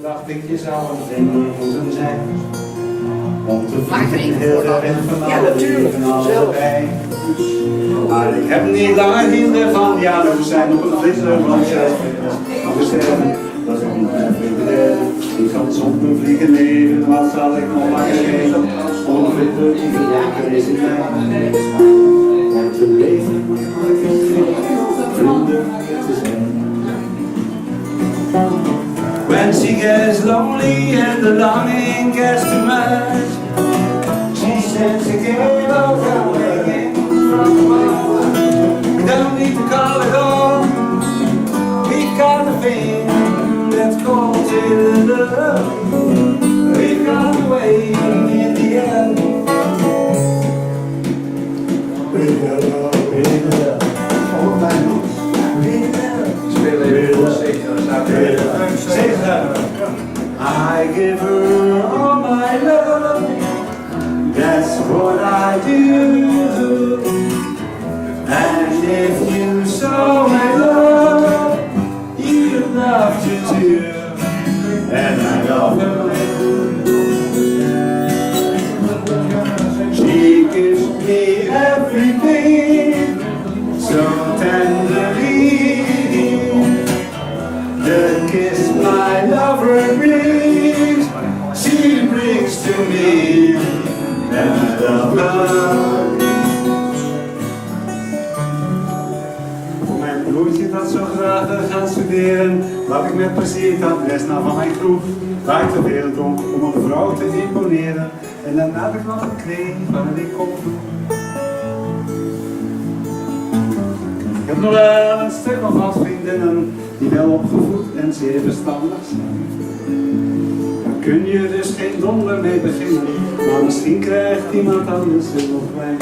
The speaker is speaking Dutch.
dacht ik, je zou een vriend moeten zijn. Om te vliegen heel ver en van alle leven allebei. Maar ik heb niet langer hinder van, ja, we zijn op een vliegtuig van sterven. Dat is nog niet mijn vrienden. Ik kan soms mijn vliegen leven, wat zal ik nog langer geven? Ongeveer iedere dag is in mij. Om te leven, vrienden te zijn. When she gets lonely and the longing gets too much, she sends a gave up her waking from above. We don't need to call it home. We've got the thing that's called love. We've got the way in the end. With love, with love. Oh, my God. I give her all my love, that's what I do. And if you saw my love, you'd love to too. And I love her. She gives me everything so tenderly. The kiss my lover brings, she brings to me, and I love her. Voor mijn broertje dat zo graag wil gaan studeren, laat ik met plezier het adres naar van mijn kroeg, waar ik te veel dronk om een vrouw te imponeren, en dan heb ik nog een kring van een ik op. Ik heb nog wel een stuk of wat vriendinnen die wel opgevoed en zeer verstandig zijn. Daar kun je dus geen donder mee beginnen, maar misschien krijgt iemand anders er nog bij.